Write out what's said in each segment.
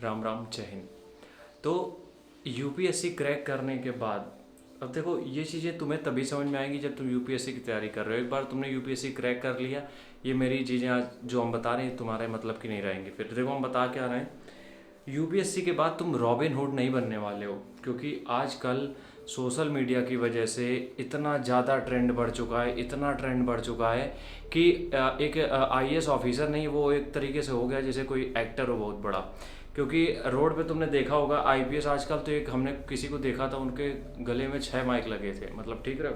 राम राम, जय हिंद। तो UPSC crack करने के बाद अब देखो, ये चीज़ें तुम्हें तभी समझ में आएंगी जब तुम यूपीएससी की तैयारी कर रहे हो। एक बार तुमने यूपीएससी क्रैक कर लिया, ये मेरी चीज़ें आज जो हम बता रहे हैं तुम्हारे मतलब की नहीं रहेंगी। फिर देखो हम बता क्या रहे हैं, यूपीएससी के बाद तुम रॉबिन हुड नहीं बनने वाले हो, क्योंकि आजकल सोशल मीडिया की वजह से इतना ज़्यादा ट्रेंड बढ़ चुका है, इतना ट्रेंड बढ़ चुका है कि एक आईएएस ऑफिसर नहीं, वो एक तरीके से हो गया जैसे कोई एक्टर हो बहुत बड़ा। क्योंकि रोड पे तुमने देखा होगा आईपीएस आजकल, तो एक हमने किसी को देखा था उनके गले में 6 माइक लगे थे, मतलब ठीक रहे,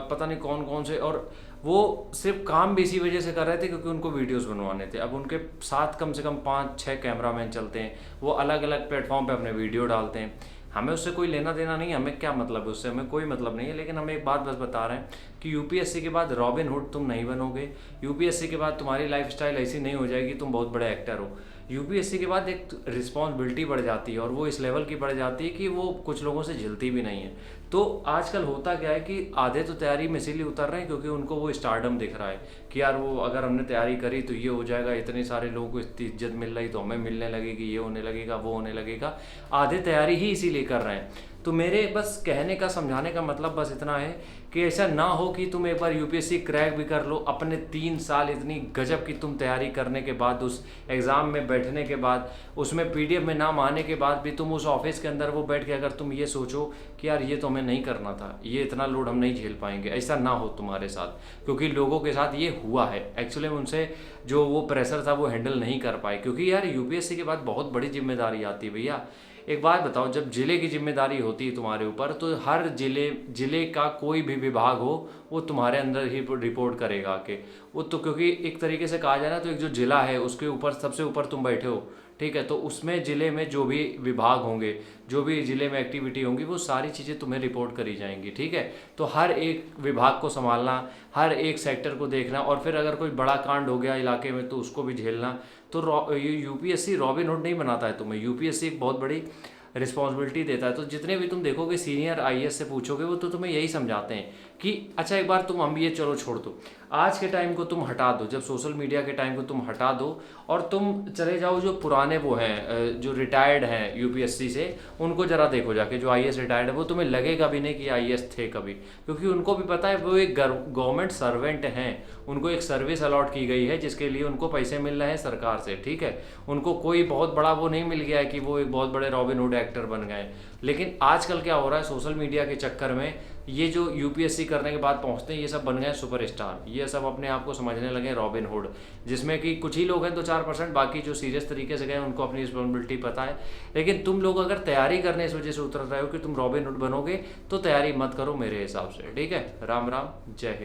पता नहीं कौन कौन से। और वो सिर्फ काम भी इसी वजह से कर रहे थे क्योंकि उनको वीडियोस बनवाने थे। अब उनके साथ कम से कम 5-6 कैमरामैन चलते हैं, वो अलग अलग प्लेटफॉर्म पे अपने वीडियो डालते हैं। हमें उससे कोई लेना देना नहीं, हमें क्या मतलब है उससे, हमें कोई मतलब नहीं है। लेकिन हम एक बात बस बता रहे हैं कि यूपीएससी के बाद रॉबिन हुड तुम नहीं बनोगे। यूपीएससी के बाद तुम्हारी लाइफस्टाइल ऐसी नहीं हो जाएगी तुम बहुत बड़े एक्टर हो। यूपीएससी के बाद एक रिस्पॉन्सिबिलिटी बढ़ जाती है, और वो इस लेवल की बढ़ जाती है कि वो कुछ लोगों से झिलती भी नहीं है। तो आजकल होता क्या है कि आधे तो तैयारी में इसीलिए उतर रहे हैं क्योंकि उनको वो स्टारडम दिख रहा है कि यार वो अगर हमने तैयारी करी तो ये हो जाएगा, इतने सारे लोगों को इतनी इज्जत मिल रही तो हमें मिलने लगेगी, ये होने लगेगा, वो होने लगेगा। आधे तैयारी ही इसीलिए कर रहे हैं। तो मेरे बस कहने का, समझाने का मतलब बस इतना है कि ऐसा ना हो कि तुम एक बार यूपीएससी क्रैक भी कर लो, अपने 3 साल इतनी गजब की तुम तैयारी करने के बाद, उस एग्ज़ाम में बैठने के बाद, उसमें पीडीएफ में नाम आने के बाद भी तुम उस ऑफिस के अंदर वो बैठ के अगर तुम ये सोचो कि यार ये तो हमें नहीं करना था, ये इतना लोड हम नहीं झेल पाएंगे, ऐसा ना हो तुम्हारे साथ। क्योंकि लोगों के साथ ये हुआ है एक्चुअली, उनसे जो वो प्रेशर था वो हैंडल नहीं कर पाए। क्योंकि यार यूपीएससी के बाद बहुत बड़ी जिम्मेदारी आती है भैया। एक बात बताओ, जब जिले की जिम्मेदारी होती है तुम्हारे ऊपर, तो हर जिले का कोई भी विभाग हो वो तुम्हारे अंदर ही रिपोर्ट करेगा आके। वो तो क्योंकि एक तरीके से कहा जाए ना, तो एक जो जिला है उसके ऊपर सबसे ऊपर तुम बैठे हो, ठीक है। तो उसमें ज़िले में जो भी विभाग होंगे, जो भी ज़िले में एक्टिविटी होंगी, वो सारी चीज़ें तुम्हें रिपोर्ट करी जाएंगी, ठीक है। तो हर एक विभाग को संभालना, हर एक सेक्टर को देखना, और फिर अगर कोई बड़ा कांड हो गया इलाके में तो उसको भी झेलना। तो ये यूपीएससी रॉबिन हुड नहीं बनाता है तुम्हें, यूपीएससी एक बहुत बड़ी रिस्पॉन्सिबिलिटी देता है। तो जितने भी तुम देखोगे सीनियर आईएएस से पूछोगे, वो तो तुम्हें यही समझाते हैं कि अच्छा एक बार तुम, हम ये चलो छोड़ दो, आज के टाइम को तुम हटा दो, जब सोशल मीडिया के टाइम को तुम हटा दो और तुम चले जाओ जो पुराने वो हैं, जो रिटायर्ड हैं यूपीएससी से, उनको जरा देखो जाके, जो आईएएस रिटायर्ड है, वो तुम्हें लगेगा भी नहीं कि आईएएस थे कभी। क्योंकि उनको भी पता है वो एक गवर्नमेंट सर्वेंट हैं, उनको एक सर्विस अलॉट की गई है जिसके लिए उनको पैसे मिल रहे हैं सरकार से, ठीक है। उनको कोई बहुत बड़ा वो नहीं मिल गया है कि वो एक बहुत बड़े रॉबिन हुड एक्टर बन गए। लेकिन आजकल क्या हो रहा है, सोशल मीडिया के चक्कर में ये जो यूपीएससी करने के बाद पहुंचते हैं, ये सब बन गए सुपरस्टार, ये सब अपने आप को समझने लगे रॉबिन हुड, जिसमें कि कुछ ही लोग हैं 2-4%, बाकी जो सीरियस तरीके से गए उनको अपनी रिस्पॉन्सिबिलिटी पता है। लेकिन तुम लोग अगर तैयारी करने इस वजह से उतर रहे हो कि तुम रॉबिन हुड बनोगे, तो तैयारी मत करो मेरे हिसाब से, ठीक है। राम राम, जय हिंद।